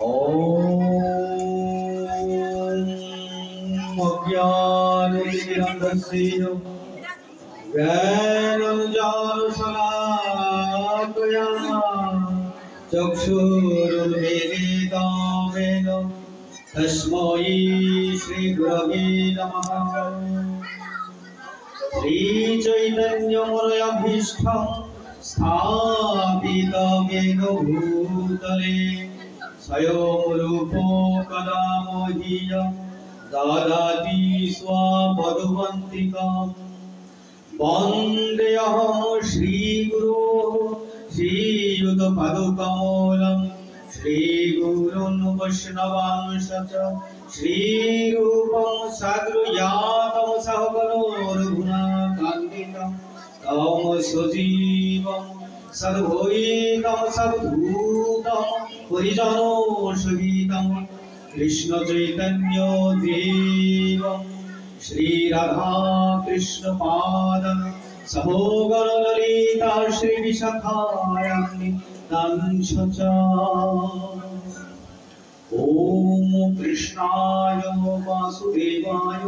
ओम अज्ञानतिमिरन्धस्य ज्ञानञ्जनशलाकया चक्षुरुन्मीलितं तस्मै श्रीगुरवे नमः। श्रीचैतन्यमनोभीष्टं स्थापितं येन भूतले स्वयं रूपो कदा मह्यं ददाति स्वपदवन्तिकम्। वन्देऽहं श्रीगुरो श्रीयुतपदकमलं श्रीगुरुन् वैष्णवांश्च श्रीरूपं साग्रजातं सहगणो रघुनाथान्वितं तं सजीवं सद्वैतं सद्भूतं परिजनो सहितं कृष्ण चैतन्य देवं श्री राधा कृष्ण पादं सहोगण ललिता श्री विशाखायां तंच ओम कृष्णाय वासुदेवाय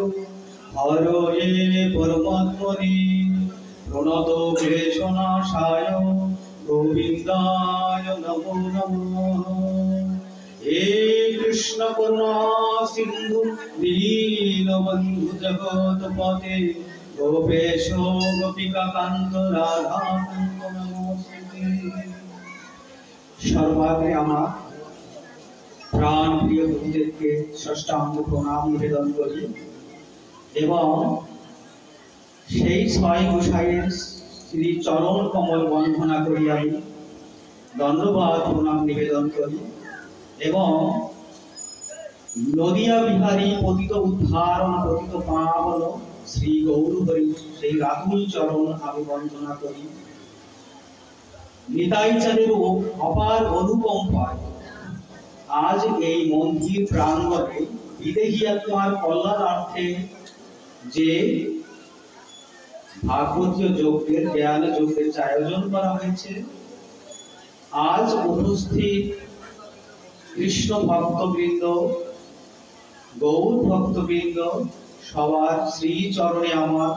हरये परमात्मने प्रणतो क्लेशनाशाय गोविन्दाय नमो नमः। हे कृष्ण करुणा सिंधु दीनबन्धु जगत्पते गोपेश गोपिका कांत राधा कांत नमोस्तुते। सर्वाग्रे आमार प्राण प्रिय गुरुदेवके षष्ठांग प्रणाम निवेदन करी एवं সেই ছয় গোসাইয়ের শ্রী চরণ কমল বন্দনা করি আমি ধন্যবাদ প্রণাম নিবেদন করি এবং নদিয়া বিহারী পতিত উদ্ধারণ পতিত পাবন শ্রী গৌর হরি সেই রাতুল চরণ আমি বন্দনা করি। নিতাই চাঁদের অপার অনুকম্পায় আজ এই মন্দির প্রাঙ্গণে বিদেহী আত্মার কল্যাণার্থে যে ভাগবতীয় যজ্ঞের জ্ঞান যজ্ঞের আয়োজন করা হয়েছে, আজ উপস্থিত কৃষ্ণ ভক্তবৃন্দ গৌর ভক্তবৃন্দ সবার শ্রী চরণে আমার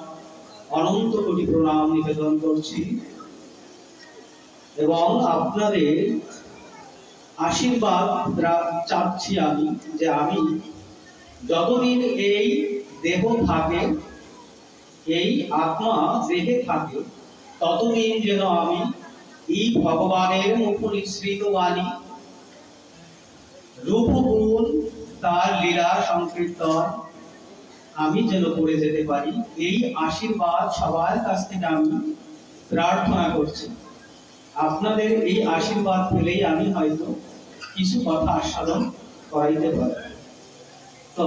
অনন্ত কোটি প্রণাম নিবেদন করছি এবং আপনাদের আশীর্বাদ চাচ্ছি আমি যে আমি যতদিন এই দেহ থাকে এই আত্মা দেহে থাকে ততদিন যেন আমি এই ভগবানের মুখ নিঃসৃত বাণী রূপ গুণ তার লীলা সংকীর্তন আমি যেন করে যেতে পারি, এই আশীর্বাদ সবার কাছ থেকে আমি প্রার্থনা করছি। আপনাদের এই আশীর্বাদ পেলেই আমি হয়তো কিছু কথা আস্বাদন করাইতে পারি। তো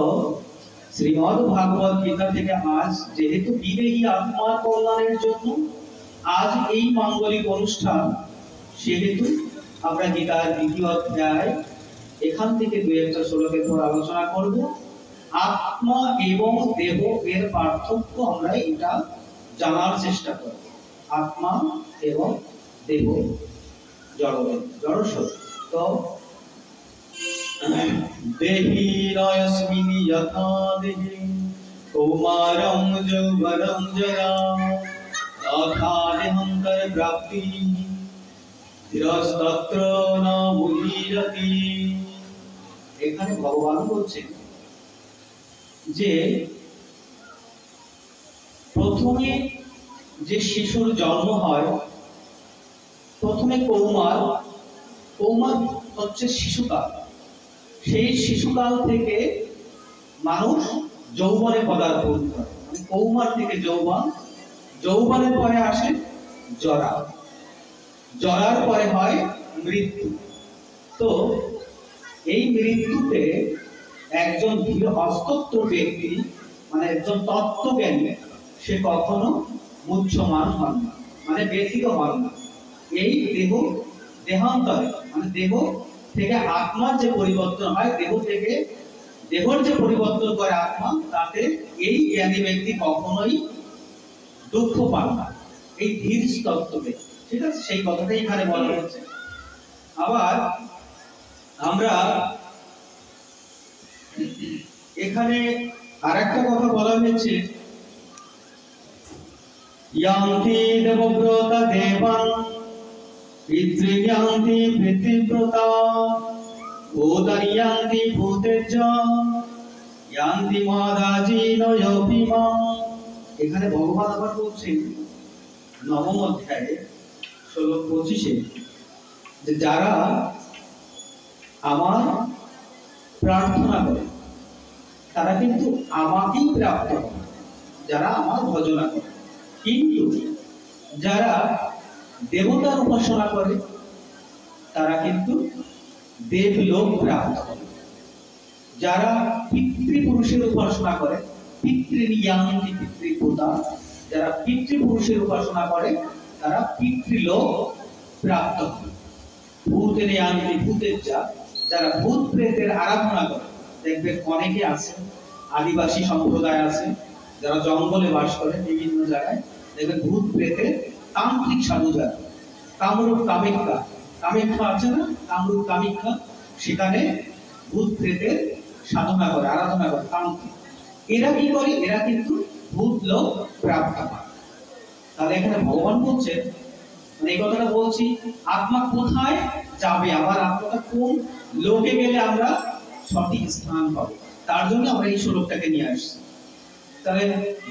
শ্রীমদ্ ভাগবত গীতা থেকে আজ যেহেতু বিদেহী আত্মার কল্যাণের জন্য আজ এই মাঙ্গলিক অনুষ্ঠান, সেহেতু আমরা গীতার দ্বিতীয় অধ্যায় এখান থেকে দুই একটা শ্লোকের পর আলোচনা করব। আত্মা এবং দেহ এর পার্থক্য আমরা এটা জানার চেষ্টা করব। আত্মা এবং দেহ জড় তো দেহি নয়স্মিনি যথা দেহি কৌমারং যৌবনং জরা তথা দেহান্তর প্রাপ্তি ধীরস্তত্র ন মুহীরতি। এখানে ভগবান বলছেন যে প্রথমে যে শিশুর জন্ম হয়, প্রথমে কৌমার হচ্ছে শিশুকাল, সেই শিশুকাল থেকে মানুষ যৌবনে পদার্পণ করে, মানে কৌমার থেকে যৌবন, যৌবনের পরে আসে জরা, জরার পরে হয় মৃত্যু। তো এই মৃত্যুতে একজন ধীর হস্তত্ব ব্যক্তি মানে একজন তত্ত্বজ্ঞানী সে কখনো মুহ্যমান হন না, মানে ব্যথিত হন না। এই দেহান্তরে মানে দেহ থেকে আত্মার যে পরিবর্তন হয়, দেহ থেকে দেহর যে পরিবর্তন করে আত্মা, তাতে এই জ্ঞানী ব্যক্তি কখনোই দুঃখ পান না, এই ধীর তত্ত্বকে। ঠিক আছে, সেই কথাটাই এখানে বলা হচ্ছে। আবার আমরা এখানে আরেকটা কথা বলা হয়েছে, ইয়ান্তি দেবব্রতা দেবান পিতৃয়ান্তি পিতৃব্রতা ভূতানি ইয়ান্তি ভূতেজ্য ইয়ান্তি মাদাজিনো ইয়োপিমা। এখানে ভগবান আবার বলছেন নবম অধ্যায়ে 16-25-এ যে যারা আমার প্রার্থনা করে তারা কিন্তু আমাকেই প্রাপ্ত হবে, যারা আমার ভজনা করে। কিন্তু যারা দেবতার উপাসনা করে তারা কিন্তু দেবলোক প্রাপ্ত হবে। যারা পিতৃপুরুষের উপাসনা করে, পিতৃনিয়ান্তি পিতৃপোতা, যারা পিতৃপুরুষের উপাসনা করে তারা পিতৃলোক প্রাপ্ত হবে। ভূতেনিয়ান্তি ভূতেজ্জা, যারা ভূত প্রেতের আরাধনা করে, দেখবেন অনেকে আছে, আদিবাসী সম্প্রদায় আছে যারা জঙ্গলে বাস করে, বিভিন্ন জায়গায় দেখবেন ভূত প্রেতের তান্ত্রিক সাধু যারা, কামরূপ কামাখ্যা, কামাখ্যা আছে না, কামরূপ কামাখ্যা, সেখানে ভূত প্রেতের সাধনা করে, আরাধনা করে তান্ত্রিক। এরা কি করে? এরা কিন্তু ভূত লোক প্রাপ্ত হয়। তাহলে এখানে ভগবান বলছেন, মানে এই কথাটা বলছি, আত্মা কোথায় যাবে, আবার আত্মাটা কোন লোকে গেলে আমরা সঠিক স্থান পাবো, তার জন্য আমরা এই শ্লোকটাকে নিয়ে আসছি। তাহলে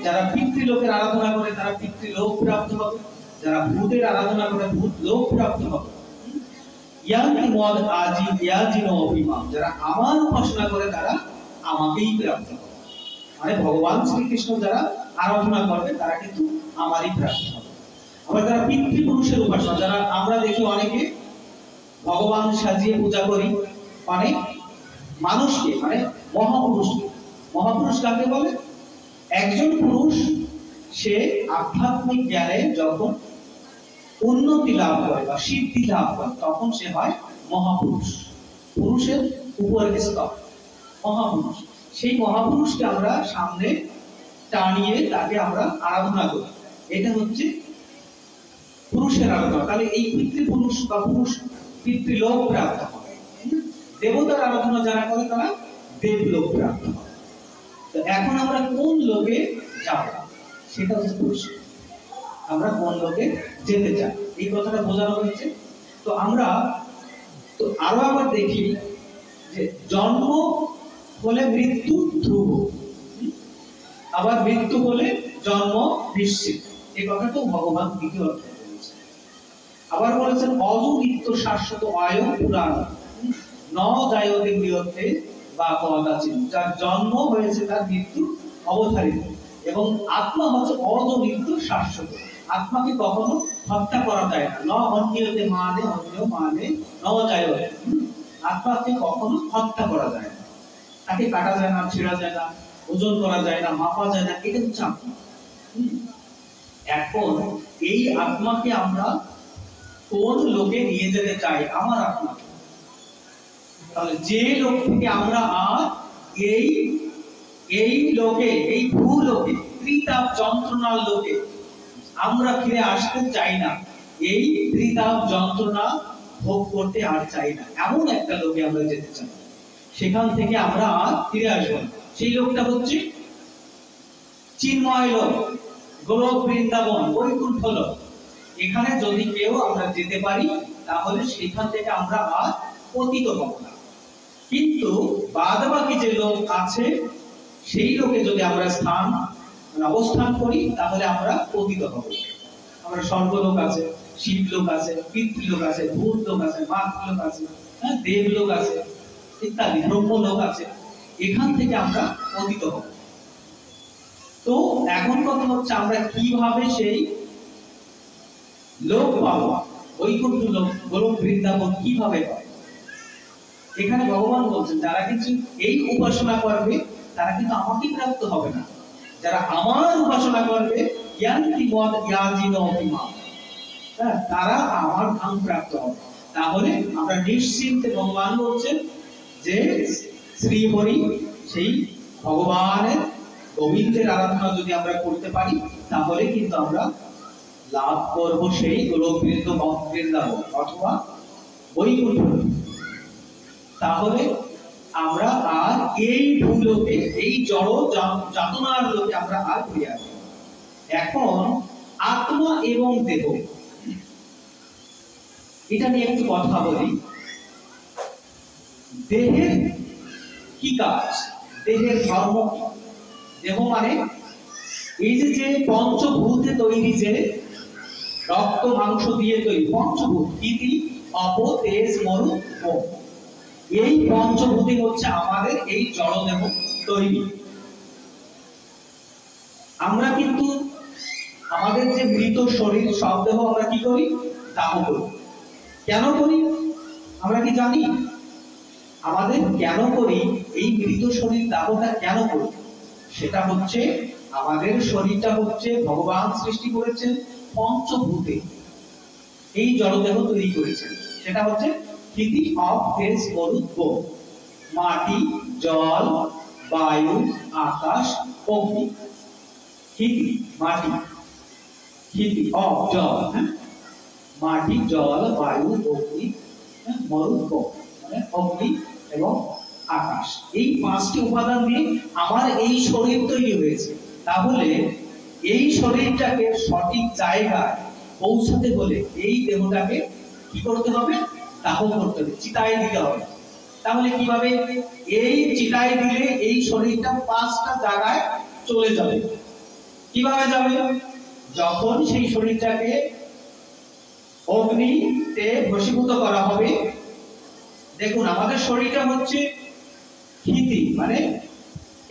যারা পিতৃলোকের আরাধনা করে তারা পিতৃলোক প্রাপ্ত হবে, যারা ভূতের আরাধনা করে ভূত লোক প্রাপ্ত হবে। ইয়ান্তি মদ আজি ইয়াজিনো অভিমান, যারা আমার উপাসনা করে তারা আমাকেই প্রাপ্ত হবে। মানে ভগবান শ্রীকৃষ্ণ যারা আরাধনা করবে তারা কিন্তু আমারই প্রাপ্ত হবে। আবার যারা পিতৃপুরুষের উপাসনা, যারা আমরা দেখি অনেকে ভগবান সাজিয়ে পূজা করি, মানে মানুষকে, মানে মহাপুরুষকে। মহাপুরুষ কাকে বলে? একজন পুরুষ সে আধ্যাত্মিক জ্ঞানে যখন উন্নতি লাভ করে বা সিদ্ধি লাভ করে তখন সে হয় মহাপুরুষ। পুরুষের উপরের স্তর মহাপুরুষ। সেই মহাপুরুষকে আমরা সামনে টানিয়ে তাকে আমরা আরাধনা করি, এটা হচ্ছে পুরুষের আরাধনা। তাহলে এই পিতৃপুরুষ বা পুরুষ পিতৃলোক প্রাপ্ত হবে। দেবতার আরাধনা যারা করে তারা দেবলোক প্রাপ্ত হবে। তো এখন আমরা কোন লোকে যাব সেটা হচ্ছে প্রশ্ন, আমরা কোন লোকে যেতে চাই, এই কথাটা বোঝানো হয়েছে। তো আমরা তো আরো আবার দেখি যে জন্ম হলে মৃত্যু ধ্রুব, আবার মৃত্যু হলে জন্ম নিশ্চিত, এই কথাটাও ভগবান দ্বিতীয় অধ্যায়ে বলেছেন। আবার বলেছেন অজু নিত্য শাশ্বত আয়ু পুরাণ ন জায়তে মৃত্যে বা কদাচিৎ, যার জন্ম হয়েছে তার মৃত্যু অবধারিত। এবং আত্মা হচ্ছে অজ নিত্য শাশ্বত, আত্মাকে কখনো হত্যা করা যায় না। ন অন্যতে মানে অন্য মানে ন জায়তে, আত্মাকে কখনো হত্যা করা যায় না, তাকে কাটা যায় না, ছেঁড়া যায় না, ওজন করা যায় না, মাপা যায় না, এটা হচ্ছে আত্মা। এখন এই আত্মাকে আমরা কোন লোকে নিয়ে যেতে চাই? আমার আত্মা। তাহলে যে লোক থেকে আমরা আর এই লোকে, এই ভূলোকে, ত্রিতাপ যন্ত্রণার লোকে আমরা ফিরে আসতে চাই না, এই ত্রিতাপ যন্ত্রণা ভোগ করতে আর চাই না, এমন একটা লোকে আমরা যেতে চাই, সেখান থেকে আমরা আর ফিরে আসবো না। সেই লোকটা হচ্ছে চিন্ময় লোক, গোলক বৃন্দাবন, বৈকুণ্ঠ লোক। এখানে যদি কেউ আমরা যেতে পারি তাহলে সেখান থেকে আমরা আর পতিত হব না। কিন্তু বাদবাকি যে লোক আছে সেই লোকে যদি আমরা অবস্থান করি তাহলে আমরা পতিত হব। আমরা স্বর্গলোক আছে, শিবলোক আছে, পিতৃলোক আছে, ভূত লোক আছে, মাতৃলোক আছে, দেবলোক আছে ইত্যাদি, ব্রহ্মলোক আছে, এখান থেকে আমরা পতিত হব। তো এখন কথা হচ্ছে আমরা কিভাবে সেই লোক পাবো, বৈকুণ্ঠ লোক, গোলক বৃন্দাবন কিভাবে পাবো? এখানে ভগবান বলছেন যারা কিছু এই উপাসনা করবে তারা কিন্তু আমাকে প্রাপ্ত হবে না, যারা আমার উপাসনা করবে ইয়ান্তি মদ ইয়াজিনো অভিমান, তারা আমার ধাম প্রাপ্ত হবে। তাহলে আমরা নিশ্চিন্তে, ভগবান বলছেন যে শ্রী হরি, সেই ভগবানের গোবিন্দের আরাধনা যদি আমরা করতে পারি তাহলে কিন্তু আমরা লাভ করব সেই গোলক বৃন্দাবন অথবা বৈকুণ্ঠ। তাহলে আমরা আর এই ভূলোকে, এই জড় যাতনার লোকে আমরা আর ফিরে আসি। এখন আত্মা এবং দেহ, এটা নিয়ে একটু কথা বলি। দেহের কি কাজ, দেহের ধর্ম কি? দেহ মানে এই যে পঞ্চভূতে তৈরি, যে রক্ত মাংস দিয়ে তৈরি পঞ্চভূত, পৃথিবী, অপ, তেজ, মরু, ভোগ, এই পঞ্চভূতি হচ্ছে আমাদের এই জড়দেহ তৈরি। আমরা কিন্তু আমাদের যে মৃত শরীর, সব দেহ আমরা কি করি? দাহ করি। কেন করি আমরা কি জানি? আমাদের কেন করি, এই মৃত শরীর দাহটা কেন করি? সেটা হচ্ছে আমাদের শরীরটা হচ্ছে ভগবান সৃষ্টি করেছেন পঞ্চভূতে, এই জড়দেহ তৈরি করেছেন। সেটা হচ্ছে পৃথিবী, অপ, তেজ, মরু, ভোগ, মাটি, জল, বায়ু, আকাশ, অগ্নি। পৃথিবী, মাটি, পৃথিবী, অপ, জল, মাটি, জল, বায়ু, অগ্নি, মরু, ভোগ, মানে অগ্নি এবং আকাশ। এই পাঁচটি উপাদান দিয়ে আমার এই শরীর তৈরি হয়েছে। তাহলে এই শরীরটাকে সঠিক জায়গায় পৌঁছাতে হলে এই দেহটাকে কি করতে হবে? দাহ করতে হবে, চিতায় দিতে হবে। তাহলে কিভাবে? এই চিতায় দিলে এই শরীরটা পাঁচটা জায়গায় চলে যাবে। কিভাবে যাবে? যখন সেই শরীরটাকে অগ্নিতে ভস্মীভূত করা হবে। দেখুন, আমাদের শরীরটা হচ্ছে পৃথিবী, মানে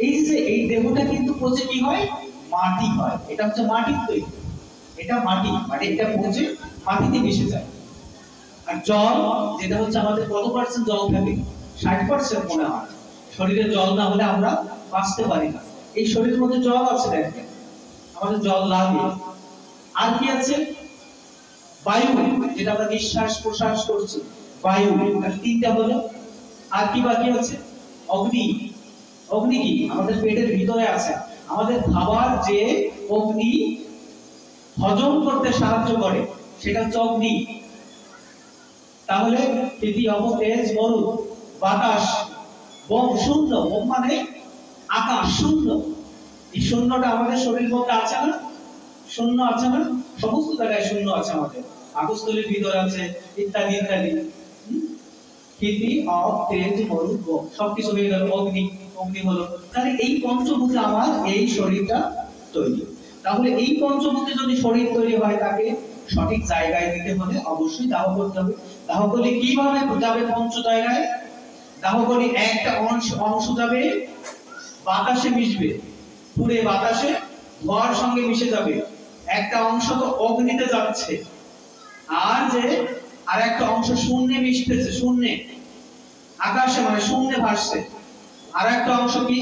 এই দেহটা কিন্তু পচে কি হয়? মাটি হয়। এটা হচ্ছে মাটির তৈরি, এটা মাটি, মানে এটা পচে মাটিতে মিশে যায়। আর জল, যেটা হচ্ছে আমাদের কত পার্সেন্ট জল থাকে? 60% মনে হয়। শরীরে জল না হলে আমরা বাঁচতে পারি না। এই শরীরের মধ্যে জল আছে, দেখেন, আমাদের জল লাগে। আর কি আছে? বায়ু, যেটা আমরা নিঃশ্বাস প্রশ্বাস করছি, বায়ু, তাহলে তিনটা হলো। আর কি বাকি আছে? অগ্নি। অগ্নি কি? আমাদের পেটের ভিতরে আছে। আমাদের খাবার যে অগ্নি হজম করতে সাহায্য করে, সেটা হচ্ছে অগ্নি। তাহলে পৃথিবী, অপ, তেজ, মরু, বাতাস, বোম, শূন্য। বোম মানে আকাশ, শূন্য। এই শূন্যটা আমাদের শরীরের মধ্যে আছে না? শূন্য আছে না? সমস্ত জায়গায় শূন্য আছে আমাদের। পাকস্থলীর ভিতরে আছে, ইত্যাদি ইত্যাদি। পৃথিবী, অপ, তেজ, মরু, বোম, সবকিছু হয়ে গেল অগ্নি। অগ্নি হলো। তাহলে এই পঞ্চভূতে আমার এই শরীরটা তৈরি। তাহলে এই পঞ্চভূতে যদি শরীর তৈরি হয়, তাকে সঠিক জায়গায় দিতে হলে অবশ্যই দাহ করতে হবে। দাহ করলে কিভাবে যাবে পঞ্চ জায়গায়? দাহ করি একটা অংশ যাবে বাতাসে মিশবে, পুরে বাতাসে ধোঁয়ার সঙ্গে মিশে যাবে। একটা অংশ তো অগ্নিতে যাচ্ছে, আর যে আর একটা অংশ শূন্যে মিশতেছে, শূন্যে, আকাশে, মানে শূন্যে ভাসছে। আর একটা অংশ কি?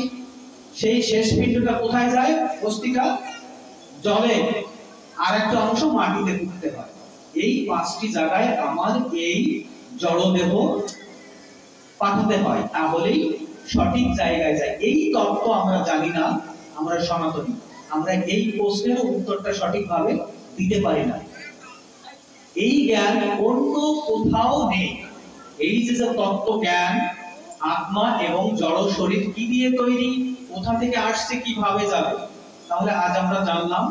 সেই শেষ পিণ্ডটা কোথায় যায়? অস্থিটা জলে। আর একটা অংশ মাটিতে পুঁততে হয়। এই পাঁচটি জায়গায় আমার এই জড়দেহ পাঠাতে হয়, তাহলেই সঠিক জায়গায় যায়। এই তত্ত্ব আমরা জানি না, আমরা সনাতনী, আমরা এই প্রশ্নের উত্তরটা সঠিকভাবে দিতে পারি না। এই জ্ঞান অন্য কোথাও নেই। এই যে তত্ত্ব জ্ঞান, আত্মা এবং জড় শরীর কি দিয়ে তৈরি, কোথা থেকে আসছে, কিভাবে যাবে, তাহলে আজ আমরা জানলাম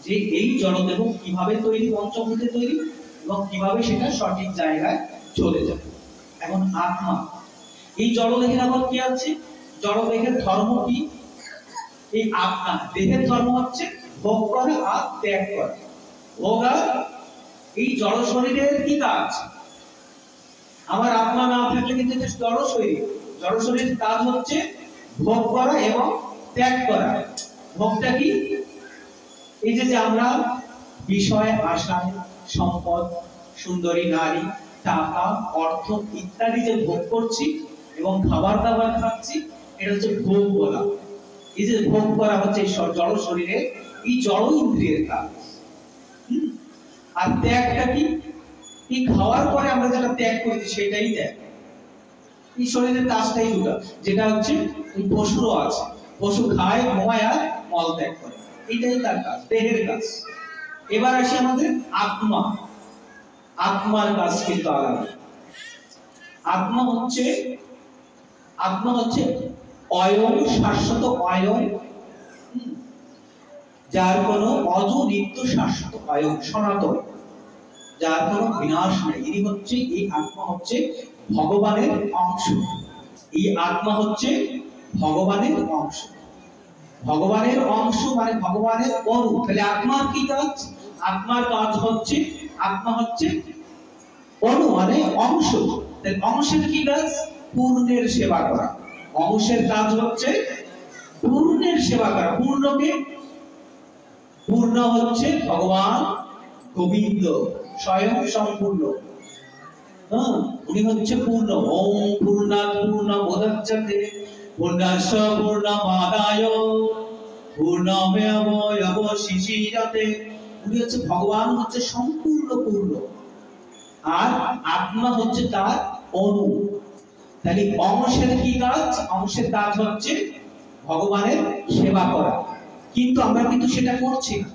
যে এই জড়দেহ কিভাবে তৈরি, পঞ্চভূতে তৈরি, এবং কিভাবে সেটা সঠিক জায়গায় চলে যাবে। এখন আত্মা, এই জড়দেহের আবার কি আছে? জড়দেহের ধর্ম কি? এই আত্মা দেহের ধর্ম হচ্ছে ভোগ করা আর ত্যাগ করা। ভোগ আর এই জড় শরীরের কি কাজ? আমার আত্মা না থাকলে কিন্তু এটা জড় শরীর। জড় শরীরের কাজ হচ্ছে ভোগ করা এবং ত্যাগ করা। ভোগটা কি? এই যে আমরা বিষয়, আশায়, সম্পদ, সুন্দরী নারী, টাকা, অর্থ ইত্যাদি যে ভোগ করছি এবং খাবার দাবার খাচ্ছি, এটা হচ্ছে ভোগ বলা। এই যে ভোগ করা হচ্ছে জড় শরীরের, এই জড় ইন্দ্রিয়ের কাজ। আর ত্যাগটা কি? এই খাওয়ার পরে আমরা যেটা ত্যাগ করছি সেটাই ত্যাগ। এই শরীরের কাজটাই দুটো, যেটা হচ্ছে পশুরও আছে, পশু খায়, ঘুমায় আর মল ত্যাগ করে, এটাই তার কাজ, দেহের কাজ। এবার আসি আমাদের আত্মা। আত্মার কাজ কিন্তু আলাদা। আত্মা হচ্ছে আত্মা হচ্ছে অয়ং, শাশ্বত অয়ং, যার কোনো অজ নিত্য শাশ্বত অয়ং, সনাতন, যার কোনো বিনাশ নেই। ইনি হচ্ছে, এই আত্মা হচ্ছে ভগবানের অংশ। এই আত্মা হচ্ছে ভগবানের অংশ। ভগবানের অংশ মানে ভগবানের অণু। তাহলে আত্মার কি কাজ? আত্মার কাজ হচ্ছে, আত্মা হচ্ছে অণু মানে অংশ। তাহলে অংশের কি কাজ? পূর্ণের সেবা করা। অংশের কাজ হচ্ছে পূর্ণের সেবা করা। পূর্ণকে, পূর্ণ হচ্ছে ভগবান গোবিন্দ, স্বয়ং সম্পূর্ণ। উনি হচ্ছে পূর্ণ। ওম পূর্ণাৎ পূর্ণমুদচ্যতে পূর্ণস্য পূর্ণমাদায় পূর্ণমেবাবশিষ্যতে। উনি হচ্ছে ভগবান, হচ্ছে সম্পূর্ণ পূর্ণ, আর আত্মা হচ্ছে তার অণু। তাহলে অংশের কি কাজ? অংশের কাজ হচ্ছে ভগবানের সেবা করা, কিন্তু আমরা কিন্তু সেটা করছি না।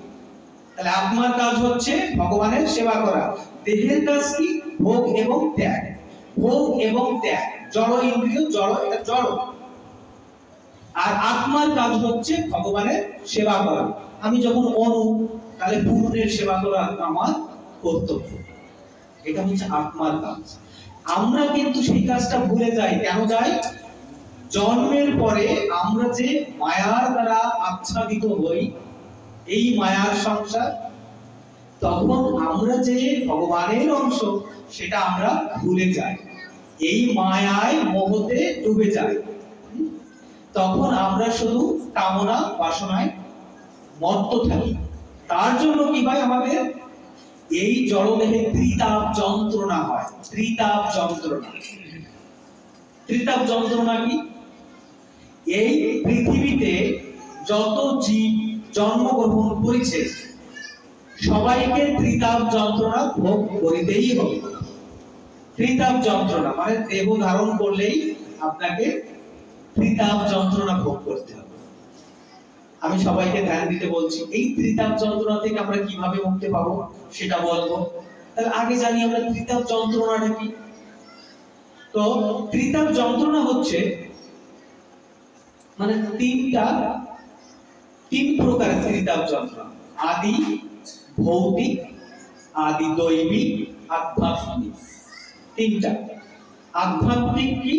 তাহলে আত্মার কাজ হচ্ছে ভগবানের সেবা করা। দেহের কাজ কি? ভোগ এবং ত্যাগ। ভোগ এবং ত্যাগ, জড় ইন্দ্রিয়, জড়, এটা জড়। আর আত্মার কাজ হচ্ছে ভগবানের সেবা করা। আমি যখন অণু, তাহলে পূর্ণের সেবা করা আমার কর্তব্য। এটা হচ্ছে আত্মার কাজ। আমরা কিন্তু সেই কাজটা ভুলে যাই। কেন যাই? জন্মের পরে আমরা যে মায়ার দ্বারা আচ্ছাদিত হই, এই মায়ার সংসার, তখন আমরা যে ভগবানের অংশ সেটা আমরা ভুলে যাই। এই মায়ায়, মোহতে ডুবে যাই। তখন আমরা শুধু কামনা বাসনায় মত্ত থাকি। তার জন্য কি ভাই, আমাদের এই জড়দেহে ত্রিতাপ যন্ত্রণা হয়। ত্রিতাপ যন্ত্রণা। ত্রিতাপ যন্ত্রণা কি? এই পৃথিবীতে যত জীব জন্মগ্রহণ করেছে সবাইকে ত্রিতাপ যন্ত্রণা ভোগ করিতেই হবে। ত্রিতাপ যন্ত্রণা মানে দেহ ধারণ করলেই আপনাকে ত্রিতাপ যন্ত্রণা ভোগ করতে হবে। আমি সবাইকে ধ্যান দিতে বলছি। এই ত্রিতাপ যন্ত্রণা থেকে আমরা কিভাবে মুক্তি পাবো সেটা বলবো। তাহলে আগে জানি আমরা ত্রিতাপ যন্ত্রণাটা কি। তো ত্রিতাপ যন্ত্রণা হচ্ছে মানে তিন প্রকারের ত্রিতাপ যন্ত্রণা। আদি ভৌতিক, আদি দৈবিক, আধ্যাত্মিক। তিনটা। আধ্যাত্মিক কি?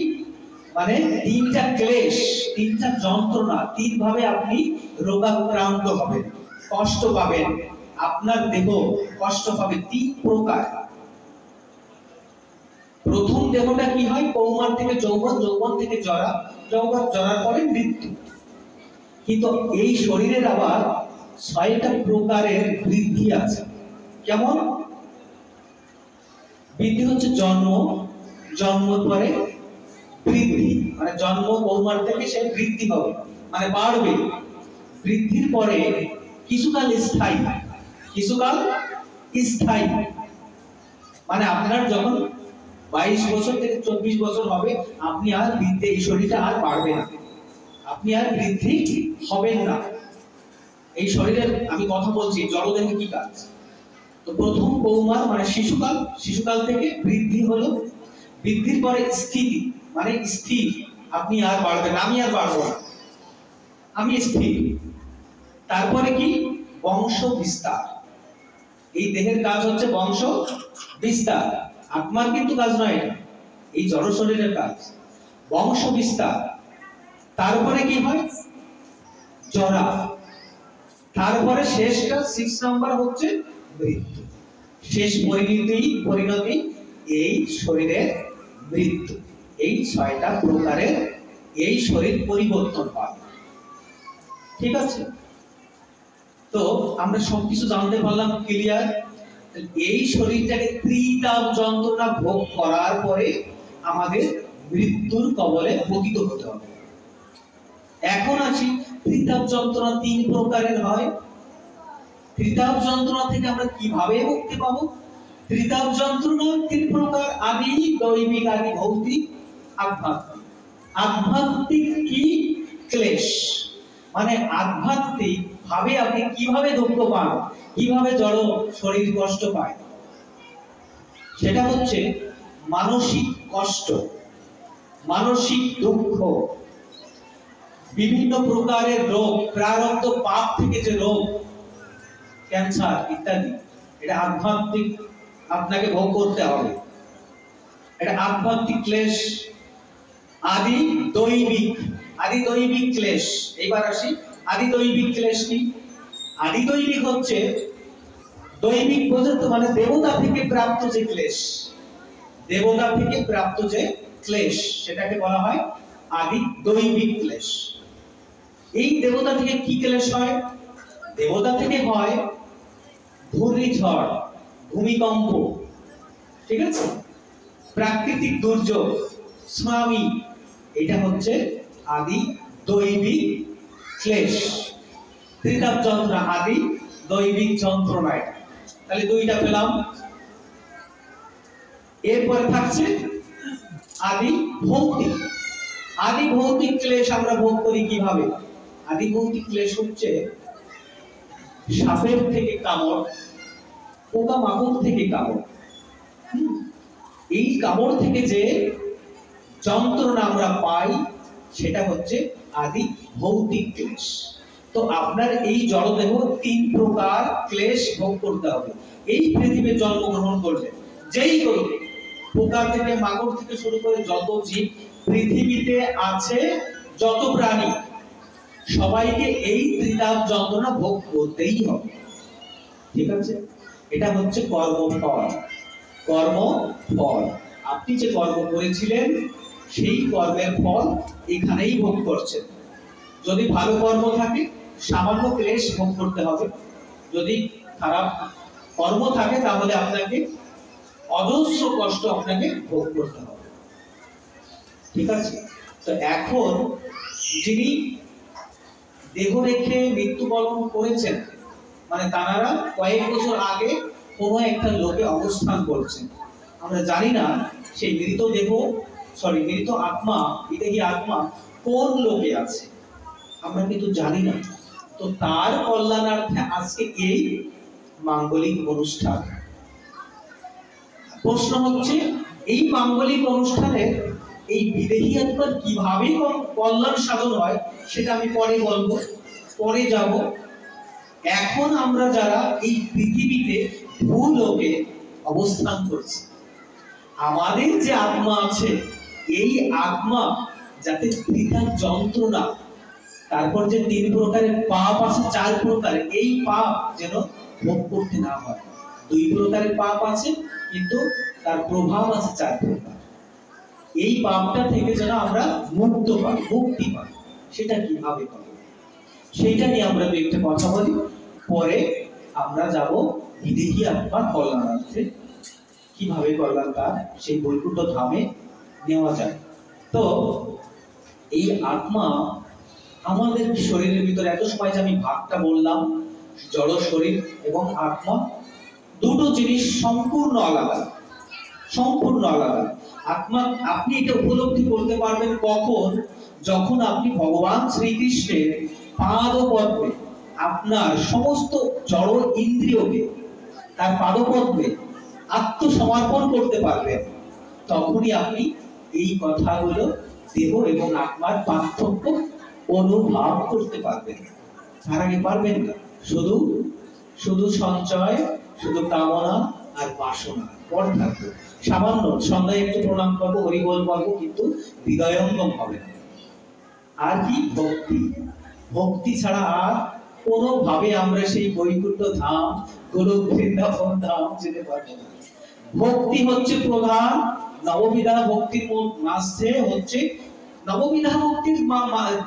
মানে তিনটা ক্লেশ, তিনটা যন্ত্রণা, তিন ভাবে আপনি রোগাক্রান্ত হবেন, কষ্ট পাবেন, আপনার দেহ কষ্ট পাবে। তিন প্রকার। প্রথম দেহটা কি হয়? কৌমার থেকে যৌবন, যৌবন থেকে জরা, যৌবন, জরার পরে মৃত্যু। কিন্তু এই শরীরের আবার ৬টা প্রকারের বৃদ্ধি আছে। কেমন বৃদ্ধি? হচ্ছে জন্ম, জন্মের পরে বৃদ্ধি, মানে জন্ম কৌমার থেকে সে বৃদ্ধি হবে, মানে বাড়বে। বৃদ্ধির পরে কিছুকাল স্থায়ী, কিছুকাল স্থায়ী, মানে আপনার যখন 22 বছর থেকে 24 বছর হবে, আপনি আর বৃদ্ধি, এই শরীরটা আর বাড়বে না, আপনি আর বৃদ্ধি হবেন না। এই শরীরের আমি কথা বলছি জড়দেহে কি কাজ। তো প্রথম কৌমার মানে শিশুকাল, শিশুকাল থেকে বৃদ্ধি হলো, বৃদ্ধির পরে স্থিতি মানে স্থির, আপনি আর বাড়বেন, আমি আর বাড়বো না, আমি স্থির। তারপরে কি? বংশ বিস্তার। এই দেহের কাজ হচ্ছে বংশ বিস্তার, আত্মার কিন্তু কাজ নয় এটা, এই জড় শরীরের কাজ বংশ বিস্তার। তারপরে কি হয়? জরা। তারপরে শেষটা 6 নাম্বার হচ্ছে মৃত্যু। শেষ পরিণতি এই শরীরের মৃত্যু। এই 6টা প্রকারের এই শরীর পরিবর্তন হয়। ঠিক আছে? তো আমরা সবকিছু জানতে পারলাম, ক্লিয়ার? এই শরীরটাকে ত্রিতাপ যন্ত্রণা ভোগ করার পরে আমাদের মৃত্যুর কবলে পতিত হতে হবে। এখন আসি, ত্রিতাপ যন্ত্রণা 3 প্রকারের হয়। ত্রিতাপ যন্ত্রণা থেকে আমরা কিভাবে মুক্তি পাবো? ত্রিতাপ যন্ত্রণা 3 প্রকার। আদি দৈবিক, আদি ভৌতিক, আধ্যাত্মিক। আধ্যাত্মিক কি? ক্লেশ, মানে আধ্যাত্মিক ভাবে আপনি কিভাবে দুঃখ পান, কিভাবে জড় শরীর কষ্ট পায়, সেটা হচ্ছে মানসিক কষ্ট। মানসিক দুঃখ, বিভিন্ন প্রকারের রোগ, প্রারব্ধ পাপ থেকে যে রোগ, ক্যান্সার ইত্যাদি, এটা আধ্যাত্মিক আপনাকে ভোগ করতে হবে। এটা আধ্যাত্মিক ক্লেশ, আদি দৈবিক ক্লেশ। এইবার আসি আদি দৈবিক ক্লেশ কি? আদি দৈবিক হচ্ছে, দৈবিক বোঝেন তো, মানে দেবতা থেকে প্রাপ্ত যে ক্লেশ, দেবতা থেকে প্রাপ্ত যে ক্লেশ, সেটাকে বলা হয় আদি দৈবিক ক্লেশ। এই দেবতা থেকে কি ক্লেশ হয়? দেবতা থেকে হয় ঘূর্ণিঝড়, ভূমিকম্প, ঠিক আছে, প্রাকৃতিক দুর্যোগ, সুনামি, এটা হচ্ছে আদি দৈবিক ক্লেশ। ত্রিতাপ যন্ত্রণা, আদি দৈবিক যন্ত্রণা। তাহলে দুইটা পেলাম। এরপরে থাকছে আদি ভৌতিক। আদি ভৌতিক ক্লেশ আমরা ভোগ করি কিভাবে? আদি ভৌতিক ক্লেশ হচ্ছে সাপের থেকে কামড়, পোকা মাকড় থেকে কামড়। এই কামড় থেকে যে যন্ত্রণা আমরা পাই, সেটা হচ্ছে আদি ভৌতিক ক্লেশ। তো আপনার এই জড়দেহ 3 প্রকার ক্লেশ ভোগ করতে হবে এই পৃথিবীতে জন্মগ্রহণ করলে। যেই করবে, পোকা থেকে মাকড় থেকে শুরু করে যত জীব পৃথিবীতে আছে, যত প্রাণী, সবাইকে এই ত্রিতাপ যন্ত্রণা ভোগ করতেই হবে, ঠিক আছে? এটা হচ্ছে কর্মফল। কর্মফল, আপনি যে কর্ম করেছিলেন সেই কর্মের ফল এখানেই ভোগ করছেন। যদি ভালো কর্ম থাকে সামান্য ক্লেশ ভোগ করতে হবে, যদি খারাপ কর্ম থাকে তাহলে আপনাকে অজস্র কষ্ট আপনাকে ভোগ করতে হবে, ঠিক আছে? তো এখন যিনি দেহ রেখে মৃত্যুবরণ করেছেন, মানে তারা কয়েক বছর আগে কোনো একটা লোকে অবস্থান করছেন। আমরা জানি না সেই মৃত আত্মা, বিদেহী আত্মা কোন লোকে আছে, আমরা কিন্তু জানি না। তো তার কল্যাণার্থে আজকে এই মাঙ্গলিক অনুষ্ঠান। প্রশ্ন হচ্ছে, এই মাঙ্গলিক অনুষ্ঠানে এই বিদেহী আত্মার কিভাবে কল্যাণ সাধন হয় সেটা আমি পরে বলবো, পরে যাব। এখন আমরা যারা এই পৃথিবীতে ভূলোকে অবস্থান করছি, আমাদের যে আত্মা আছে, এই আত্মা যাতে ত্রিতাপ যন্ত্রণা, তারপর যে 3 প্রকারের পাপ আছে, 4 প্রকারের, এই পাপ যেন ভোগ করতে না হয়। 2 প্রকারের পাপ আছে কিন্তু তার প্রভাব আছে 4 প্রকার। এই পাপটা থেকে যেন আমরা মুক্তি পাই, সেটা কিভাবে পাবো সেটা নিয়ে আমরা একটা কথা বলি। পরে আমরা যাব বিদেহী আত্মার কল্যাণার্থে, কিভাবে কল্যাণ তার সেই বৈকুণ্ঠ ধামে নেওয়া যায়। তো এই আত্মা আমাদের শরীরের ভিতরে, এত সময় যে আমি ভাগটা বললাম, জড় শরীর এবং আত্মা, দুটো জিনিস সম্পূর্ণ আলাদা, সম্পূর্ণ আলাদা। আত্মা আপনি এটা উপলব্ধি করতে পারবেন কখন? যখন আপনি ভগবান শ্রীকৃষ্ণের পাদপদ্মে আপনার সমস্ত জড় ইন্দ্রিয়কে তার পাদপদ্মে আত্মসমর্পণ করতে পারবেন, তখনই আপনি এই কথাগুলো, দেহ এবং আত্মার পার্থক্য অনুভব করতে পারবেন। তার আগে পারবেন না। শুধু সঞ্চয়, শুধু কামনা আর বাসনা পর থাকবে। সামান্য সন্ধ্যায় একটু প্রণাম করবো, হরিবোল বলবো, কিন্তু হৃদয়ঙ্গম হবে না। আর কি? ভক্তি ছাড়া আর কোনোভাবে আমরা সেই বৈকুণ্ঠ ধাম, গোলক বৃন্দাবন ধাম যেতে পারবো না। ভক্তি হচ্ছে প্রধান। নববিধা ভক্তির মাঝে হচ্ছে, নববিধা ভক্তির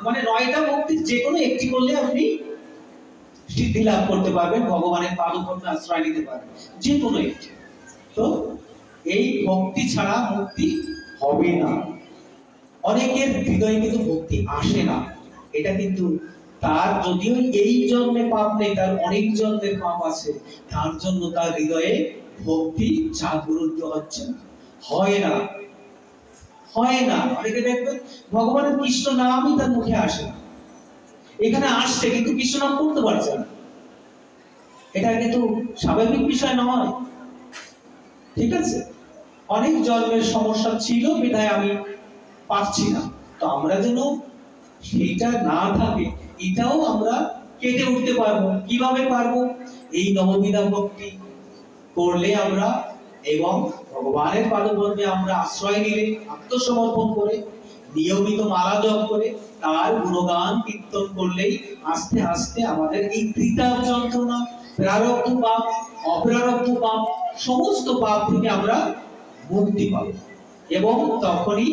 মানে 9টা ভক্তির যে কোনো একটি করলে আপনি সিদ্ধি লাভ করতে পারবেন, ভগবানের পাদপদ্মে আশ্রয় নিতে পারবেন, যে কোনো একটি। তো এই ভক্তি ছাড়া মুক্তি হবে না। অনেকের হৃদয়ে কিন্তু ভক্তি আসে না, এটা কিন্তু তার যদিও এই জন্মে পাপ নেই, তার অনেক জন্মের পাপ আছে, তার জন্য তার হৃদয়ে ভক্তি জাগ্রত হচ্ছে না, হয় না। অনেকে দেখবেন ভগবানের কৃষ্ণ নামই তার মুখে আসে না, এখানে আসছে কিন্তু কৃষ্ণ নাম করতে পারছে না। এটা কিন্তু স্বাভাবিক বিষয় নয়, ঠিক আছে? অনেক জন্মের সমস্যা ছিল বিধায় আমি পাচ্ছি না। তো আমরা যেন সেটা না থাকে, এটাও আমরা কেটে উঠতে পারবো। কিভাবে পারবো? এই নববিধা ভক্তি করলে আমরা, এবং ভগবানের পাদপদ্মে আমরা আশ্রয় নিলে, আত্মসমর্পণ করে, নিয়মিত মালা জপ করে, তার গুণগান কীর্তন করলেই আস্তে আস্তে আমাদের এই ত্রিতাপ যন্ত্রণা, প্রারব্ধ পাপ, অপ্রারব্ধ পাপ, সমস্ত পাপ থেকে আমরা মুক্তি পাবো। এবং তখনই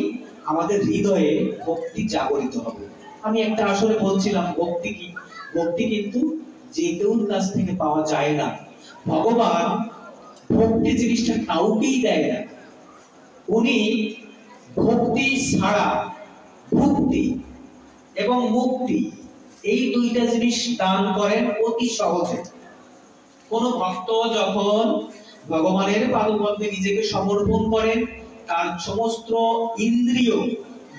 আমাদের হৃদয়ে ভক্তি জাগরিত হবে। আমি একটা আসলে বলছিলাম, ভক্তি কি? ভক্তি কিন্তু যে কেউর কাছ থেকে পাওয়া যায় না। ভগবান ভক্তি জিনিসটা কাউকেই দেয় না। উনি ভক্তি ছাড়া ভক্তি এবং মুক্তি, এই দুইটা জিনিস দান করেন অতি সহজে। কোন ভক্ত যখন ভগবানের পাদপদ্মে নিজেকে সমর্পণ করেন, তার সমস্ত ইন্দ্রিয়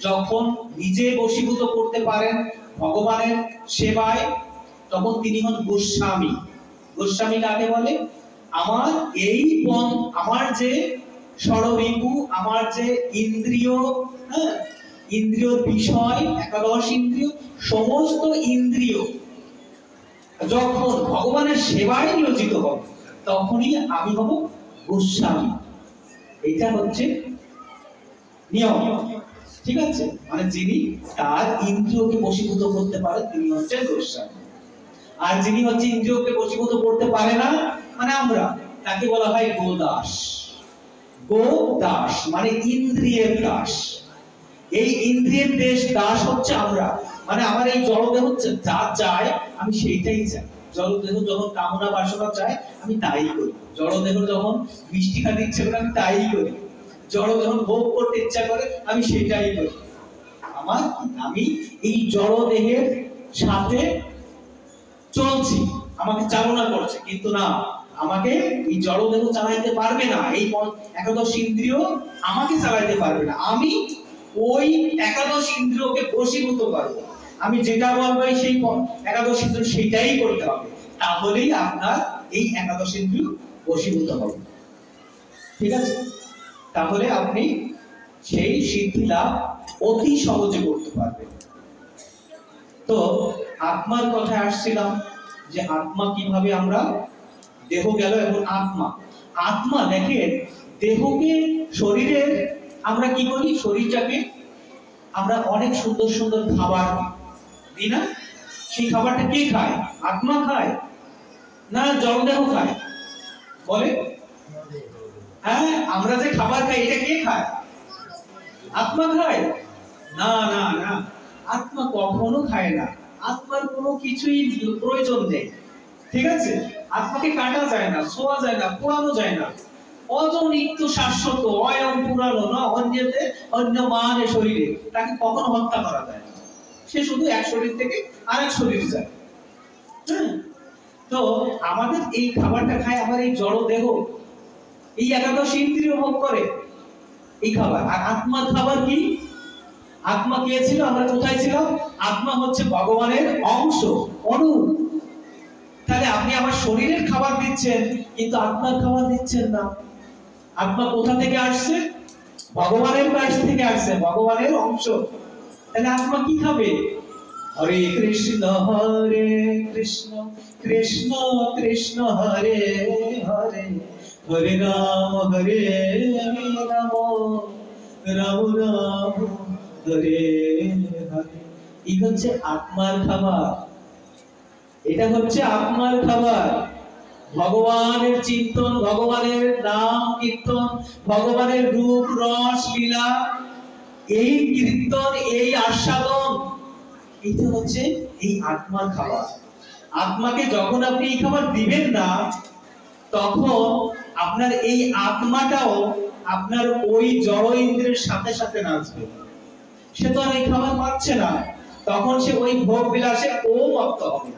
যখন নিজে বশীভূত করতে পারেন ভগবানের সেবায়, তখন তিনি হন গোস্বামী। গোস্বামী কাকে বলে? আমার এই পণ, আমার যে ষড়রিপু, আমার যে ইন্দ্রিয়, ইন্দ্রিয় বিষয়, একাদশ ইন্দ্রিয়, সমস্ত ইন্দ্রিয় যখন ভগবানের সেবায় নিয়োজিত হবে, তখনই আমি হব গোস্বামী। এটা হচ্ছে নিয়ম, ঠিক আছে? মানে যিনি তার ইন্দ্রিয়কে বশীভূত করতে পারে তিনি হচ্ছেন গোস্বামী। আর যিনি হচ্ছে ইন্দ্রিয়কে বশীভূত করতে পারে না, মানে আমরা, তাকে বলা হয় গোদাস। গোদাস মানে ইন্দ্রিয়ের দাস। এই ইন্দ্রিয়ের দাস হচ্ছে আমরা। মানে আমার এই জড়দেহ যা চায় আমি সেইটাই চাই। জড়দেহ যখন কামনা বাসনা চায় আমি তাই করি। জড়দেহ যখন মিষ্টি খেতে ইচ্ছে করে আমি তাই করি। জড় যখন ভোগ করতে ইচ্ছা করে আমি সেটাই করি। আমি এই জড়দেহের সাথে চলছি, আমাকে চালনা করছে, কিন্তু না, আমাকে এই জড়দেহ চালাইতে পারবে না। এই একাদশ ইন্দ্রিয় আমাকে চালাইতে পারবে না। আমি ওই একাদশ ইন্দ্রিয়কে বশীভূত করবো। আমি যেটা বলবো সেই একাদশ ইন্দ্রিয় সেটাই করতে হবে, তাহলেই আপনার এই একাদশ ইন্দ্রিয় বশীভূত হবে। ঠিক আছে? তাহলে আপনি সেই সিদ্ধি লাভ অতি সহজে করতে পারবেন। তো আত্মার কথায় আসছিলাম যে আত্মা কিভাবে, আমরা দেহ গেল এবং আত্মা দেখেন, দেহকে, শরীরের আমরা কি করি? শরীরটাকে আমরা অনেক সুন্দর সুন্দর খাবার দিই না? সেই খাবারটা কে খায়? আত্মা খায় না জড়দেহ খায়? বলে? হ্যাঁ, আমরা যে খাবার খাই এটা কে খায়? আত্মা খায় না। না না, আত্মা কখনো খায় না। আত্মার কোনো কিছুই প্রয়োজন নেই। ঠিক আছে? আত্মাকে কাটা যায় না, ছোঁয়া যায় না, পোড়ানো যায় না। অজনিত্য শাশ্বত, অয়ং পুরানো না অন্যতে অন্য মানে শরীরে, তাকে কখনো হত্যা করা যায় না। সে শুধু এক শরীর থেকে আরেক শরীরে যায়। তো আমাদের এই খাবারটা খায় আমার এই জড় দেহ, এই একাদশ ইন্দ্রিয় ভোগ করে এই খাবার। আর আত্মার খাবার কি? আত্মা কে ছিল? আমরা কোথায় ছিলাম? আত্মা হচ্ছে ভগবানের অংশ, অণু। তাহলে আপনি আমার শরীরের খাবার দিচ্ছেন, কিন্তু আত্মার খাবার দিচ্ছেন না। আত্মা কোথা থেকে আসছে? ভগবানের কাছ থেকে আসছে, ভগবানের অংশ। তাহলে আত্মা কি খাবে? হরে কৃষ্ণ কৃষ্ণ কৃষ্ণ হরে হরে, হরে রাম রাম রাম রাম হরে হরে। এই হচ্ছে আত্মার খাবার। এটা হচ্ছে আত্মার খাবার। ভগবানের চিন্তন, ভগবানের নাম কীর্তন, ভগবানের রূপ রস লীলা, এই কীর্তন, এই আস্বাদন, এটা হচ্ছে এই আত্মার খাবার। আত্মাকে যখন আপনি এই খাবার দিবেন না, তখন আপনার এই আত্মাটাও আপনার ওই জড় ইন্দ্রিয়ের সাথে সাথে নাচবে। সে তো আর এই খাবার পাচ্ছে না, তখন সে ওই ভোগ বিলাসে ও মত্ত হবে।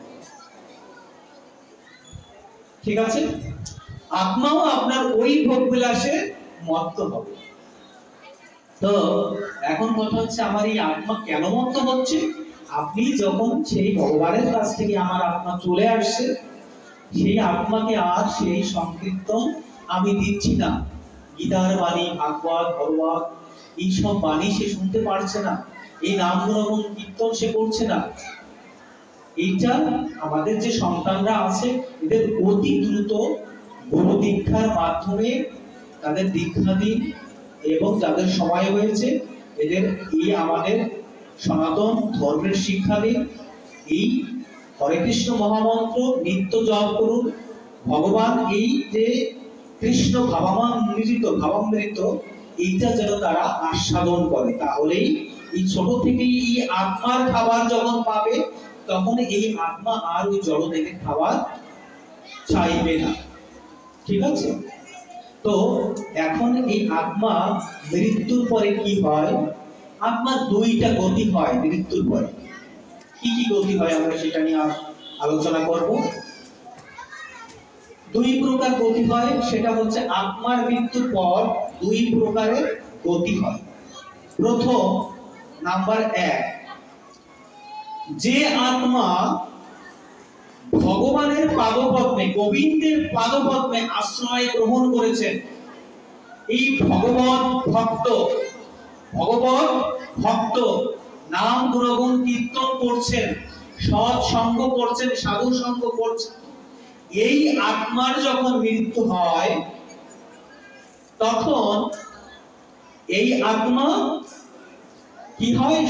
ঠিক আছে? আত্মাও আপনার ওই ভোগ বিলাসে মত্ত হবে। তো এখন কথা হচ্ছে, আমার এই আত্মা কেন মত্ত হচ্ছে? আপনি যখন সেই ভগবানের কাছ থেকে আমার আত্মা চলে আসছে, সেই আত্মাকে আর সেই সংকীর্তন আমি দিচ্ছি না। গীতার বাণী, ভাগবত, ভগবত, এই সব বাণী সে শুনতে পারছে না, এই নাম গুণগান কীর্তন সে করছে না। এইটা আমাদের যে সন্তানরা আছে এদের অতি দ্রুত গুরু দীক্ষার মাধ্যমে তাদের দীক্ষা দিন, এবং যাদের সময় হয়েছে এদের এই আমাদের সনাতন ধর্মের শিক্ষা দিন। এই হরে কৃষ্ণ মহামন্ত্র নিত্য জপ করুন। ভগবান এই যে কৃষ্ণ ভাবামৃত এইটা যেন তারা আস্বাদন করে, তাহলেই এই ছোট থেকেই এই আত্মার খাবার যখন পাবে তখন এই আত্মা আর ওই জড়দেহের খাবার চাইবে না। ঠিক আছে? তো এখন এই আত্মা মৃত্যুর পরে কি হয়? আত্মার দুইটা গতি হয় মৃত্যুর পরে। কি কি গতি হয় আমরা সেটা নিয়ে আলোচনা করব। দুই প্রকার গতি হয়, সেটা হচ্ছে আত্মার মৃত্যুর পর দুই প্রকারের গতি হয়। প্রথম নাম্বার 1, যে আত্মা ভগবানের পাদপদ্মে, গোবিন্দের পাদপদ্মে আশ্রয় গ্রহণ করেছেন, এই ভগবত ভক্ত নাম গুণগান কীর্তন করছেন, সৎ সঙ্গ করছেন, সাধু সঙ্গ করছেন, এই আত্মার যখন মৃত্যু হয় তখন এই আত্মা কি হয়?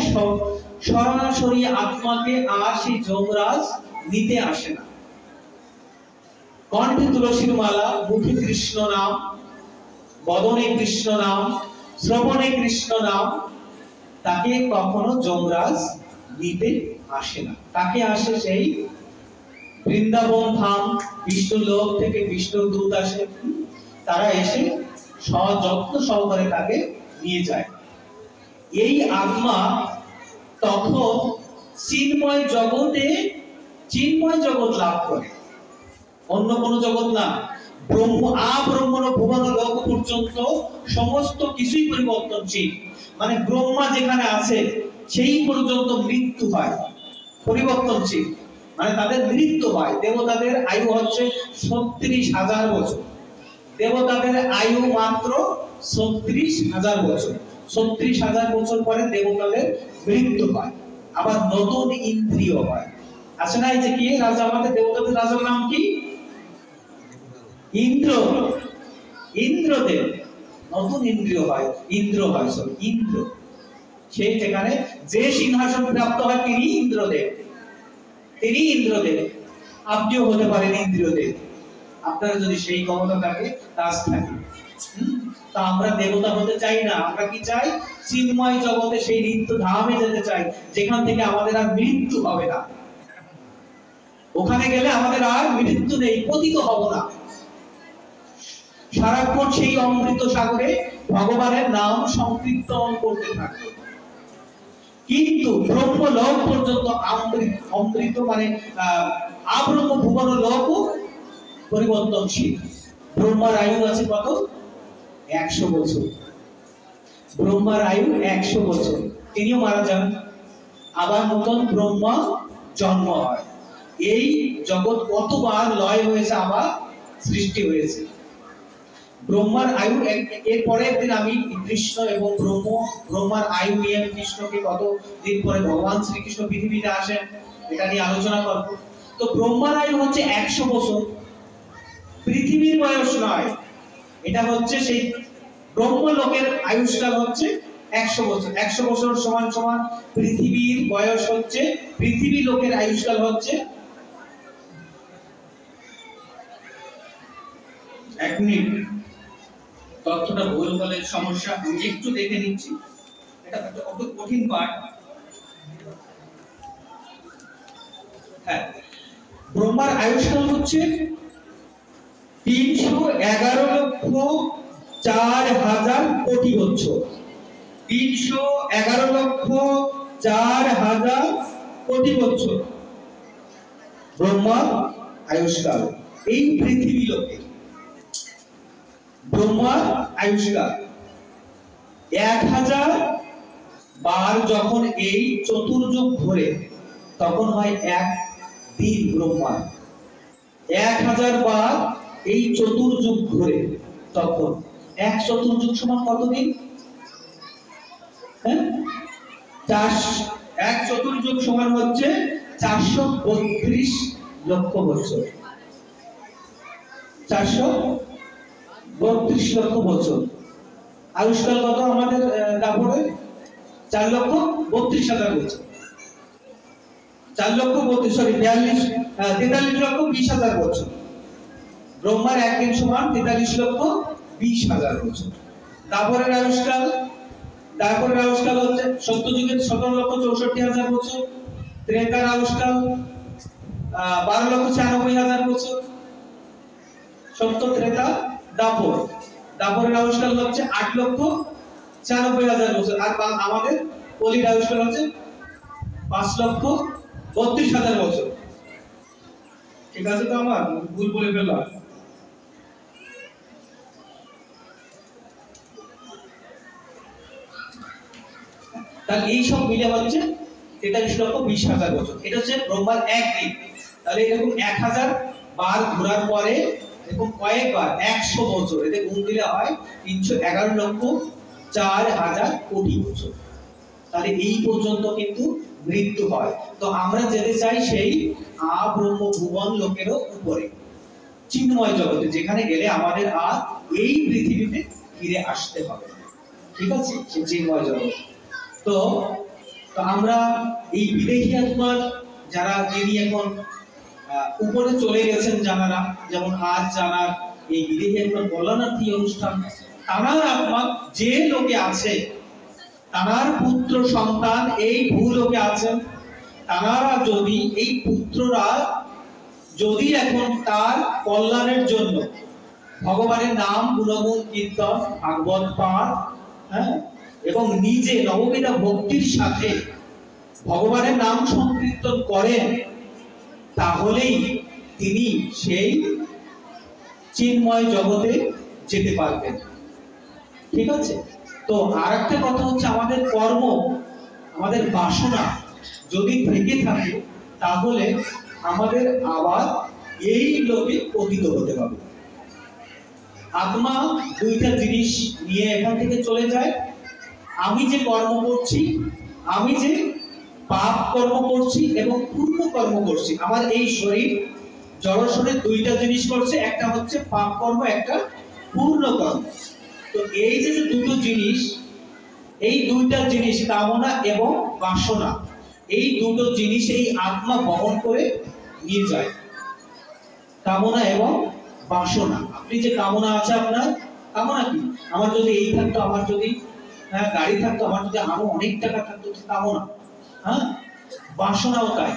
সরাসরি আত্মাকে আর সেই যমরাজ নিতে আসে না। কণ্ঠে তুলসীর মালা, মুখে কৃষ্ণ নাম, বদনে কৃষ্ণ নাম, শ্রবণে কৃষ্ণ নাম, তাকে কখনো যমরাজ নিতে আসে না। তাকে আসে সেই বৃন্দাবন ধাম, বিষ্ণু লোক থেকে বিষ্ণু দূত আসে, তারা এসে সযত্ন সহকারে তাকে নিয়ে যায়। এই আত্মা তখন চিন্ময় জগৎ লাভ করে, অন্য কোন জগৎ না। ব্রহ্মণ ভুবন লোক পর্যন্ত সমস্ত কিছুই পরিবর্তনশীল, মানে ব্রহ্মা যেখানে আছে সেই পর্যন্ত মৃত্যু হয়, পরিবর্তনশীল, মানে তাদের মৃত্যু হয়। দেবতাদের আয়ু হচ্ছে ৩৬,০০০ বছর, দেবতাদের আয়ু মাত্র ৩৬,০০০ বছর। ৩৬,০০০ বছর পরে দেবতাদের মৃত্যু হয়, আবার নতুন ইন্দ্রিয় হয়। আছে না, এই যে কি রাজা, আমাদের দেবতাদের রাজার নাম কি? ইন্দ্রদেব। নতুন ইন্দ্রিয় হয়, ইন্দ্র। সেই যেখানে যে সিংহাসন প্রাপ্ত হয় তিনি ইন্দ্রদেব। আপনিও হতে পারেন ইন্দ্রদেব, আপনার যদি সেই ক্ষমতা থাকে, কাজ থাকে। তা আমরা দেবতা হতে চাই না, আমরা কি চাই? চিন্ময় জগতে সেই নিত্য ধামে যেতে চাই, যেখান থেকে আমাদের আর মৃত্যু হবে না। ওখানে গেলে আমাদের আর মৃত্যু নেই, পতিত হব না, সারাক্ষণ সেই অমৃত সাগরে ভগবানের নাম সংকীর্তন করতে থাকবে। কিন্তু ব্রহ্মলোক পর্যন্ত অমৃত মানে আব্রহ্ম ভুবন লোক পরিবর্তনশীল। ব্রহ্মার আয়ু আছে কত? 100 বছর। ব্রহ্মার আয়ু 100 বছর, তিনিও মারা যান, আবার নতুন ব্রহ্মা জন্ম হয়। এই জগৎ কতবার লয় হয়েছে, আবার সৃষ্টি হয়েছে। ব্রহ্মার আয়ু এরপরে একদিন আমি কৃষ্ণ এবং ব্রহ্মার আয়ু নিয়ে কৃষ্ণকে কতদিন পরে ভগবান শ্রীকৃষ্ণ পৃথিবীতে আসেন এটা নিয়ে আলোচনা করব। তো ব্রহ্মার আয়ু হচ্ছে 100 বছর, পৃথিবীর বয়স নয়। এটা হচ্ছে সেই ব্রহ্মলোকের আয়ুষ্কাল হচ্ছে 100 বছর। 100 বছর সমান সমান পৃথিবীর বয়স হচ্ছে, পৃথিবী লোকের আয়ুষ্কাল হচ্ছে 1 মিনিট। তথ্যটা ভুল হলে সমস্যা, আমি একটু দেখে নিচ্ছি, এটা কত কঠিন পাঠ। হ্যাঁ, ব্রহ্মার আয়ুষ্কাল হচ্ছে 311,04,000 কোটি বছর। 311,04,000 কোটি বছর ব্রহ্মার আয়ুষ্কাল। এই পৃথিবী লোকে ব্রহ্মার আয়ুষ্কাল 1000 বার যখন এই চতুর্যুগ ঘোরে তখন হয় 1 দিন ব্রহ্মার। 1000 বার এই চতুর্যুগ ঘোরে তখন 1 চতুর্যুগ সমান কত দিন? হ্যাঁ, 1 চতুর্যুগ সমান হচ্ছে 432 লক্ষ বছর। 432 লক্ষ বছর। আয়ুষ্কাল কত আমাদের দাপরে? 4,32,000 বছর। 43 লক্ষ 20,000 বছর। ব্রহ্মার একদিন সমান 43 লক্ষ 20,000 বছর। দাপরের আয়ুষ্কাল হচ্ছে সত্যযুগের 17,64,000 বছর। ত্রেতার আয়ুষ্কাল 12,96,000 বছর। সত্য, ত্রেতা, দাপরের আয়ুষ্কাল হচ্ছে 8,96,000 বছর। আর আমাদের কলির আয়ুষ্কাল হচ্ছে 5,32,000 বছর। ঠিক আছে তো? আমার ভুল বলে ফেললাম? তাহলে এই সব মিলে হচ্ছে 43,20,000 বছর। এটা হচ্ছে ব্রহ্মার একদিন। তাহলে এরকম 1000 বার ঘোরার পরে এরকম কয়েকবার 100 বছর, এতে গুণ দিলে হয় 311,04,000 কোটি বছর। তাহলে এই পর্যন্ত কিন্তু মৃত্যু হয়। তো আমরা যেতে চাই সেই আব্রহ্ম ভুবন লোকেরও উপরে, চিন্ময় জগতে, যেখানে গেলে আমাদের আর এই পৃথিবীতে ফিরে আসতে হবে। ঠিক আছে? সেই চিন্ময় জগৎ। তো আমরা এই বিদেহী আত্মার যারা যিনি এখন উপরে চলে গেছেন জানারা, যেমন আজ জানার এই বিদেহী আত্মার কল্যাণার্থী অনুষ্ঠান, তার আত্মা যে লোকে আছে, তার পুত্র সন্তান এই ভূলোকে আছেন, তারা যদি এই পুত্ররা যদি এখন তার কল্যাণের জন্য ভগবানের নাম গুণগুণ কীর্তন ভাগবত পাঠ, হ্যাঁ, এবং নিজে নববিধা ভক্তির সাথে ভগবানের নাম সংকীর্তন করেন, তাহলেই তিনি সেই চিন্ময় জগতে যেতে পারবেন। ঠিক আছে? তো আর একটা কথা হচ্ছে, আমাদের কর্ম, আমাদের বাসনা যদি থেকে থাকে, তাহলে আমাদের আবার এই লোকে পতিত হতে হবে। আত্মা দুইটা জিনিস নিয়ে এখান থেকে চলে যায়। আমি যে কর্ম করছি, আমি যে পাপ কর্ম করছি এবং পুণ্য কর্ম করছি, আমার এই শরীর, জড় শরীর দুইটা জিনিস করছে, একটা হচ্ছে পাপ কর্ম, একটা পুণ্য কর্ম। তো এই যে দুটো জিনিস, এই দুইটা জিনিস কামনা এবং বাসনা, এই দুটো জিনিস এই আত্মা বহন করে নিয়ে যায়। কামনা এবং বাসনা। আপনি যে কামনা আছে, আপনার কামনা কি? আমার যদি এই থাকতো, আমার যদি গাড়ি থাকতো, আমার যদি আরো অনেক টাকা থাকতো, কামনা। হ্যাঁ, বাসনাও তাই।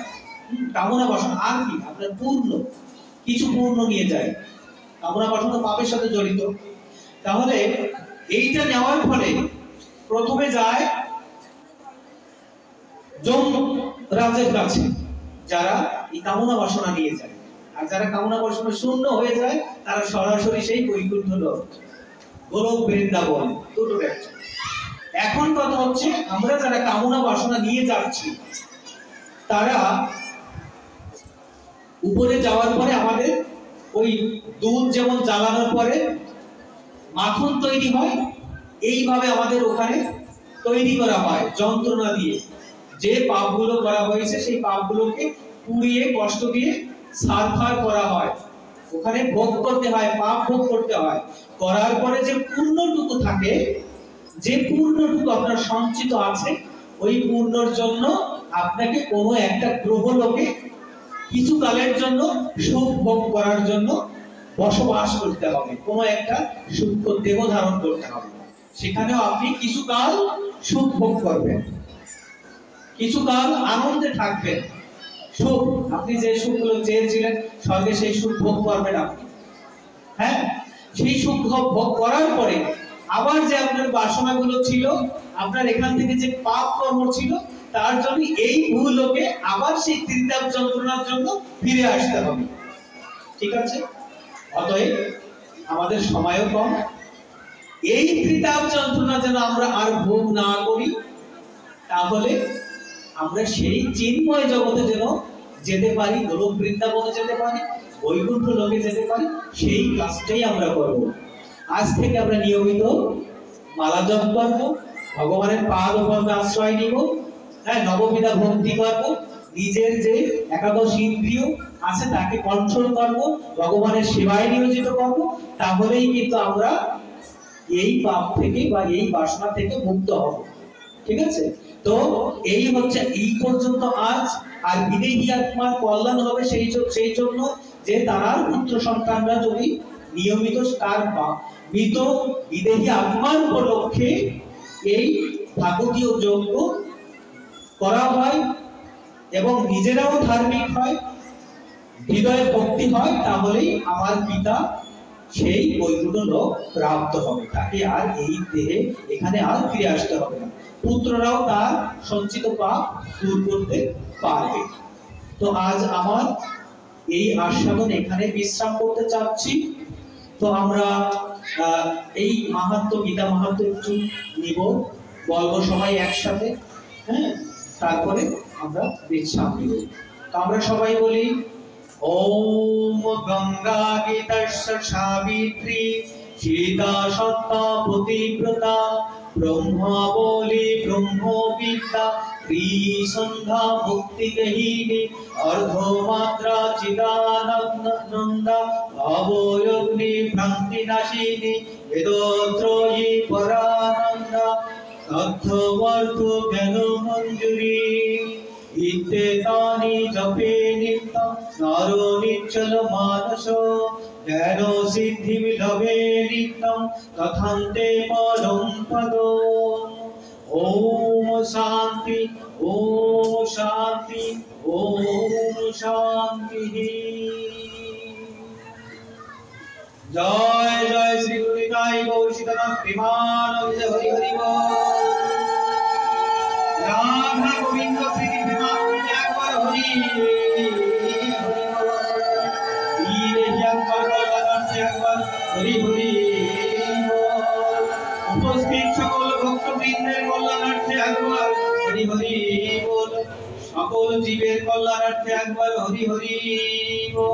কামনা বাসনা আর কি? আপনার পূর্ণ, কিছু পূর্ণ নিয়ে যায়। কামনা বাসনা পাপের সাথে জড়িত। তাহলে এইটা নেওয়ার ফলে প্রথমে যায় যমরাজের কাছে, যারা এই কামনা বাসনা নিয়ে যায়। আর যারা কামনা বাসনা শূন্য হয়ে যায়, তারা সরাসরি সেই বৈকুণ্ঠ লোক, গোলক বৃন্দাবন, দুটো একটা। এখন কথা হচ্ছে, আমরা যারা কামনা বাসনা নিয়ে যাচ্ছি, তারা উপরে যাওয়ার পরে আমাদের ওই দুধ যেমন জ্বালানোর পরে মাখন তৈরি হয়, এইভাবে আমাদের ওখানে তৈরি করা হয় যন্ত্রণা দিয়ে। যে পাপগুলো করা হয়েছে, সেই পাপগুলোকে পুড়িয়ে কষ্ট দিয়ে সারফার করা হয়, ওখানে ভোগ করতে হয়, পাপ ভোগ করতে হয়। করার পরে যে পূর্ণটুকু থাকে, যে পূর্ণটুকু আপনার সঞ্চিত আছে, ওই পূর্ণর জন্য আপনাকে কোনো একটা গ্রহলোকে কিছু কালের জন্য সুখ ভোগ করার জন্য বসবাস করতে হবে, কোনো একটা সূক্ষ্ম দেহ ধারণ করতে হবে। সেখানেও আপনি কিছু কাল সুখ ভোগ করবেন, কিছু কাল আনন্দে থাকবেন। সুখ, আপনি যে সুখগুলো চেয়েছিলেন স্বর্গে, সেই সুখ ভোগ করবেন আপনি। হ্যাঁ, সেই সুখ ভোগ করার পরে আবার যে আপনার বাসনাগুলো ছিল, আপনার এখান থেকে যে পাপ কর্ম ছিল, তার জন্য এই ভূলোকে আবার সেই ত্রিতাপ যন্ত্রণার জন্য ফিরে আসতে হবে। ঠিক আছে? অতএব আমাদের সময়ও কম। এই ত্রিতাপ যন্ত্রণা যেন আমরা আর ভোগ না করি, তাহলে আমরা সেই চিন্ময় জগতে যেন যেতে পারি, গোলক বৃন্দাবনে যেতে পারি, বৈকুণ্ঠ লোকে যেতে পারি, সেই কাজটাই আমরা করব। আজ থেকে আমরা নিয়মিত মালা জপ করব, ভগবানের পাদ ও পদ্মে আশ্রয় নিব, হ্যাঁ, নববিধা ভক্তি করব, নিজের যে একাদশ ইন্দ্রিয় আছে তাকে কন্ট্রোল করব, ভগবানের সেবায় নিয়োজিত করব, তাহলেই কিন্তু আমরা এই পাপ থেকে বা এই বাসনা থেকে মুক্ত হব। ঠিক আছে? তো এই হচ্ছে এই পর্যন্ত আজ। আর বিদেহী আত্মার কল্যাণ হবে সেই জন্য যে তার পুত্র সন্তানরা যদি নিয়মিত তার মৃত বিদেহী আত্মার উপলক্ষে এই ভাগবতীয় যজ্ঞ করা হয় এবং নিজেরাও ধার্মিক হয়, হৃদয়ে ভক্তি হয়, তাহলেই আমার পিতা সেই বৈকুণ্ঠ লোক প্রাপ্ত হবে, তাকে আর এই দেহে এখানে আর ফিরে আসতে হবে না, পুত্ররাও তার সঞ্চিত পাপ দূর করতে পারবে। তো আজ আমার এই আস্বাদন এখানে বিশ্রাম করতে চাচ্ছি। তো আমরা এই মাহাত্ম্য, গীতা মাহাত্ম্য একটু নিব, বলবো সবাই একসাথে, হ্যাঁ, তারপরে আমরা বিশ্রাম নিব। তো আমরা সবাই বলি ওম গঙ্গা গীতস্য সাবিত্রী সীতা সত্তা পতিব্রতা ব্রহ্মা বলি ব্রহ্ম বিদ্যা ত্রিসন্ধ্যা মুক্তি গহিনী অর্ধমাত্রা চিদানন্দা ভবয়োগ্নি ভ্রান্তি নাশিনী বেদত্রয়ী পরানন্দা তথ্যবর্ধ জ্ঞান মঞ্জুরি ইত্যেতানি জপে নিত্যং নরো নিচ্ছল মানস জ্ঞান সিদ্ধি লভে নিত্যং তথান্তে পরম পদ। ওম শান্তি, ওম শান্তি, ওম শান্তি। জয় জয় শ্রী গুরু নিতাই গৌর সীতানাথ প্রেমানন্দ হরি হরি বল। রাধা গোবিন্দ প্রীতি প্রেমানন্দ একবার হরি হরি বল। ধীরে একবার কল্যাণার্থে একবার হরি হরি বল। উপস্থিত সকল ভক্তবৃন্দের কল্যাণার্থে একবার হরি হরি বল। সকল জীবের কল্যাণার্থে একবার হরি হরি বল।